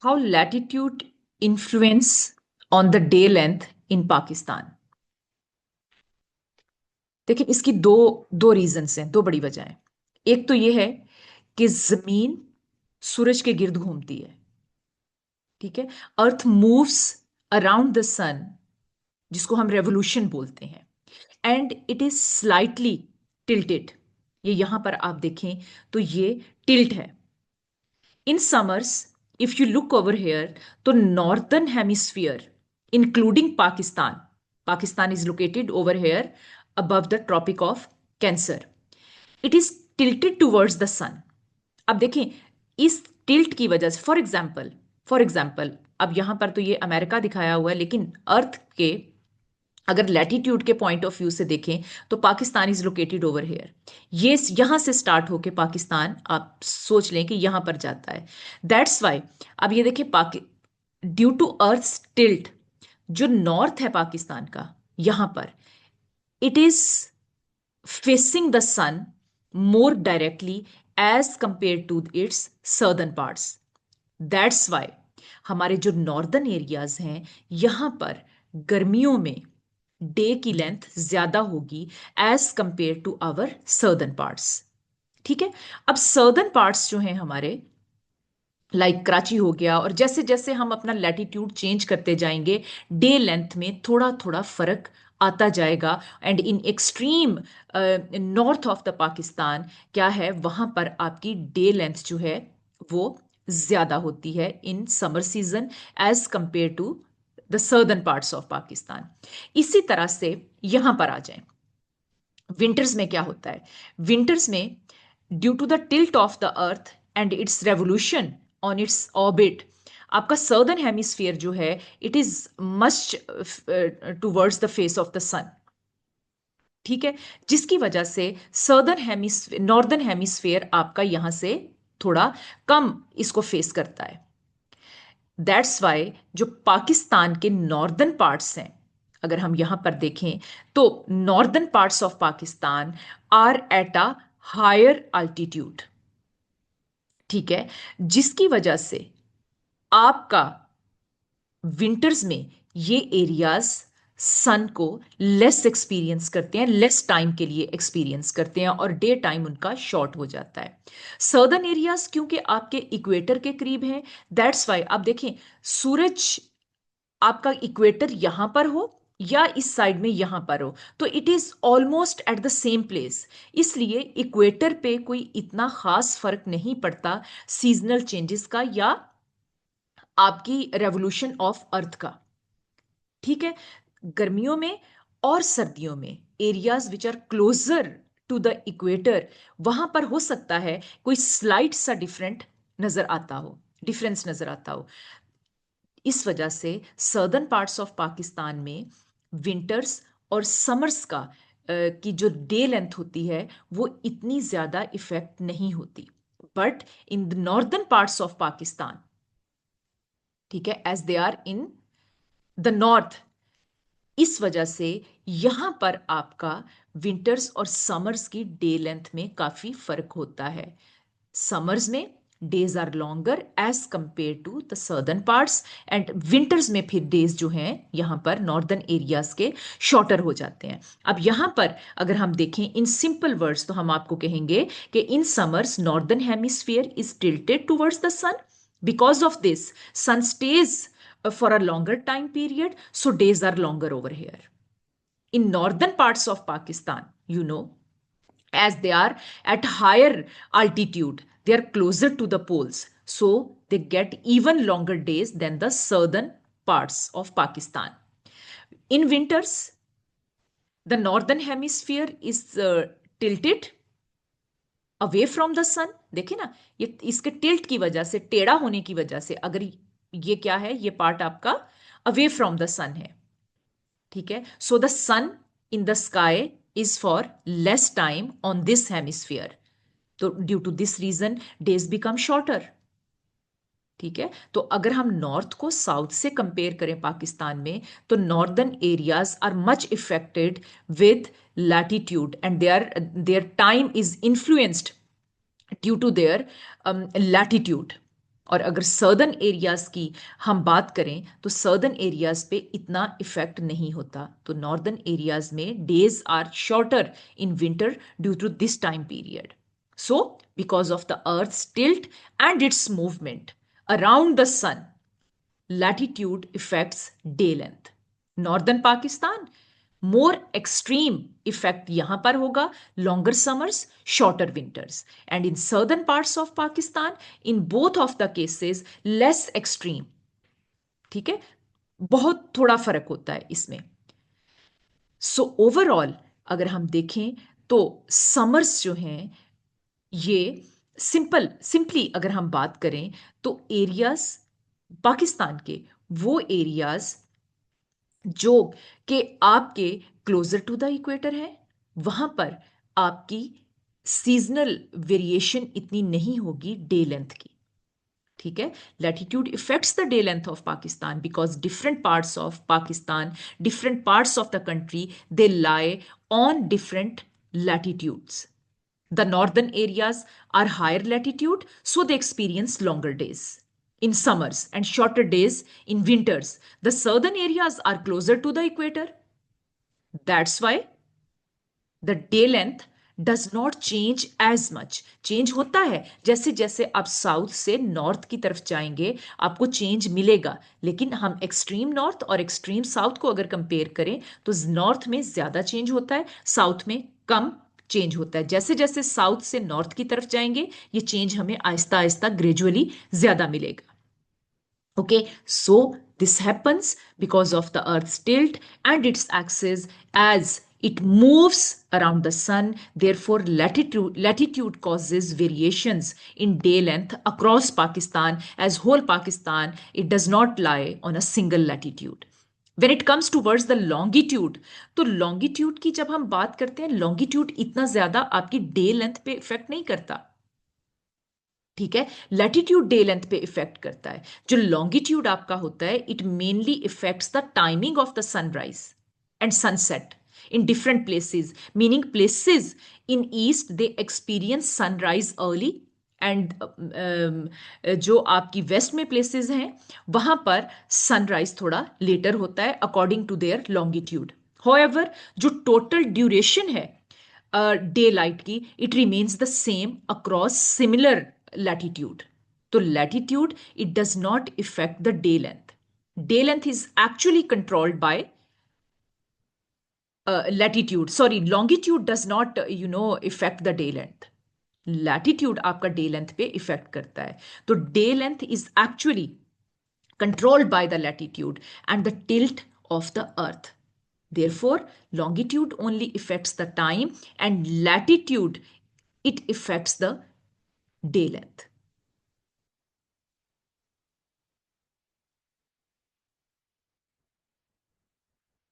How latitude influence on the day length in Pakistan. देखिए, इसकी दो दो रीजंस हैं, दो बड़ी वजह हैं। एक तो ये है कि जमीन सूरज के गिर्द घूमती है। ठीक है। Earth moves around the sun, जिसको हम रेवोल्यूशन बोलते हैं, and it is slightly tilted. ये यहां पर आप देखें तो ये टिल्ट है। In summers, if you look over here, तो northern hemisphere including Pakistan, Pakistan is located over here above the Tropic of Cancer, it is tilted towards the sun. अब देखें, इस टिल्ट की वजह से, फॉर एग्जाम्पल अब यहां पर तो ये अमेरिका दिखाया हुआ है, लेकिन अर्थ के अगर लैटिट्यूड के पॉइंट ऑफ व्यू से देखें तो Pakistan is located over hair. ये यहां से स्टार्ट होके पाकिस्तान, आप सोच लें कि यहां पर जाता है। दैट्स वाई अब ये देखें, ड्यू टू अर्थ टिल्ट, जो नॉर्थ है पाकिस्तान का, यहां पर it is facing the sun more directly as compare to its southern parts. That's why हमारे जो नॉर्दर्न एरियाज हैं, यहां पर गर्मियों में डे की लेंथ ज्यादा होगी as compare to our southern parts. ठीक है। अब सर्दर्न पार्ट्स जो हैं हमारे, लाइक कराची हो गया, और जैसे जैसे हम अपना लैटिट्यूड चेंज करते जाएंगे, डे लेंथ में थोड़ा थोड़ा फर्क आता जाएगा। And in extreme north of the Pakistan क्या है, वहां पर आपकी डे लेंथ जो है वो ज्यादा होती है in summer season as compare to the southern parts of Pakistan. इसी तरह से यहां पर आ जाएं, विंटर्स में क्या होता है। विंटर्स में, due to the tilt of the earth and its revolution on its orbit, आपका सर्दर्न हेमिस्फीयर जो है, it is much towards the face of the sun. ठीक है। जिसकी वजह से सर्दर्न हेमिस्फीयर, नॉर्दर्न हेमिस्फीयर आपका यहां से थोड़ा कम इसको फेस करता है। दैट्स वाई जो पाकिस्तान के नॉर्दर्न पार्ट्स हैं, अगर हम यहां पर देखें तो northern parts of Pakistan are at a higher altitude. ठीक है। जिसकी वजह से आपका विंटर्स में ये एरियाज सन को लेस एक्सपीरियंस करते हैं, लेस टाइम के लिए एक्सपीरियंस करते हैं, और डे टाइम उनका शॉर्ट हो जाता है। सर्दर्न एरियाज क्योंकि आपके इक्वेटर के करीब हैं, दैट्स वाई आप देखें, सूरज आपका इक्वेटर यहां पर हो या इस साइड में यहां पर हो, तो it is almost at the same place. इसलिए इक्वेटर पे कोई इतना खास फर्क नहीं पड़ता सीजनल चेंजेस का या आपकी रेवोल्यूशन ऑफ अर्थ का। ठीक है। गर्मियों में और सर्दियों में areas which are closer to the equator, वहां पर हो सकता है कोई स्लाइट सा डिफरेंस नजर आता हो। इस वजह से सर्दर्न पार्ट्स ऑफ पाकिस्तान में विंटर्स और समर्स का की जो डे लेंथ होती है वो इतनी ज्यादा इफेक्ट नहीं होती। But in the northern parts of Pakistan, ठीक है, as they are in the north, इस वजह से यहां पर आपका विंटर्स और समर्स की डे लेंथ में काफी फर्क होता है। समर्स में days are longer as compare to the southern parts, and winters में फिर डेज जो हैं यहां पर नॉर्दर्न एरियाज के शॉर्टर हो जाते हैं। अब यहां पर अगर हम देखें इन सिंपल वर्ड्स, तो हम आपको कहेंगे कि in summers northern hemisphere is tilted towards the sun, because of this sun stage for a longer time period, so days are longer over here. In northern parts of Pakistan, as they are at higher altitude, they are closer to the poles, so they get even longer days than the southern parts of Pakistan. In winters, the northern hemisphere is tilted away from the sun. देखिए ना, ये इसके tilt की वजह से, टेढ़ा होने की वजह से, अगर ये क्या है, ये पार्ट आपका अवे फ्रॉम द सन है। ठीक है। So the sun in the sky is for less time on this hemisphere, तो due to this reason days become shorter. ठीक है। तो अगर हम नॉर्थ को साउथ से कंपेयर करें पाकिस्तान में, तो northern areas are much affected with latitude, and their time is influenced due to their latitude. और अगर सर्दर्न एरियाज की हम बात करें तो सर्दर्न एरियाज पे इतना इफेक्ट नहीं होता, तो नॉर्दर्न एरियाज में days are shorter in winter due to this time period. So, because of the Earth's tilt and its movement around the sun, latitude affects day length. Northern Pakistan, more extreme effect यहां पर होगा, longer summers, shorter winters. And in southern parts of Pakistan, in both of the cases, less extreme. ठीक है, बहुत थोड़ा फर्क होता है इसमें. सो ओवरऑल अगर हम देखें तो समर्स जो हैं ये सिंपली अगर हम बात करें तो एरियाज पाकिस्तान के वो एरियाज जो कि आपके क्लोजर टू द इक्वेटर है, वहां पर आपकी सीजनल वेरिएशन इतनी नहीं होगी डे लेंथ की. ठीक है, latitude effects the day length of Pakistan because different parts of Pakistan, different parts of the country, they lie on different latitudes. The northern areas are higher latitude, so they experience longer days in summers and shorter days in winters. The southern areas are closer to the equator. That's why the day length does not change as much. Change होता है जैसे जैसे आप south से north की तरफ जाएंगे आपको चेंज मिलेगा, लेकिन हम एक्सट्रीम नॉर्थ और एक्सट्रीम साउथ को अगर कंपेयर करें तो नॉर्थ में ज्यादा चेंज होता है, साउथ में कम चेंज होता है. जैसे जैसे साउथ से नॉर्थ की तरफ जाएंगे ये चेंज हमें आहिस्ता आहिस्ता ग्रेजुअली ज्यादा मिलेगा. Okay, so this happens because of the Earth's tilt and its axis as it moves around the sun. Therefore, latitude causes variations in day length across Pakistan. As whole Pakistan, it does not lie on a single latitude. When it comes towards the longitude, तो longitude की जब हम बात करते हैं, longitude इतना ज्यादा आपकी day length पे इफेक्ट नहीं करता. ठीक है, लैटिट्यूड डे लेंथ पे इफेक्ट करता है. जो लॉन्गिट्यूड आपका होता है it mainly effects the timing of the sunrise and sunset in different places, meaning places in east they experience sunrise early and जो आपकी वेस्ट में प्लेसेस हैं वहां पर सनराइज थोड़ा लेटर होता है according to their longitude. However जो टोटल ड्यूरेशन है डे लाइट की it remains the same across similar latitude. So latitude, it does not affect the day length. Day length is actually controlled by latitude. Sorry, longitude does not, affect the day length. Latitude आपका day length पे affect करता है. तो day length is actually controlled by the latitude and the tilt of the earth. Therefore, longitude only affects the time and latitude, it affects the day length.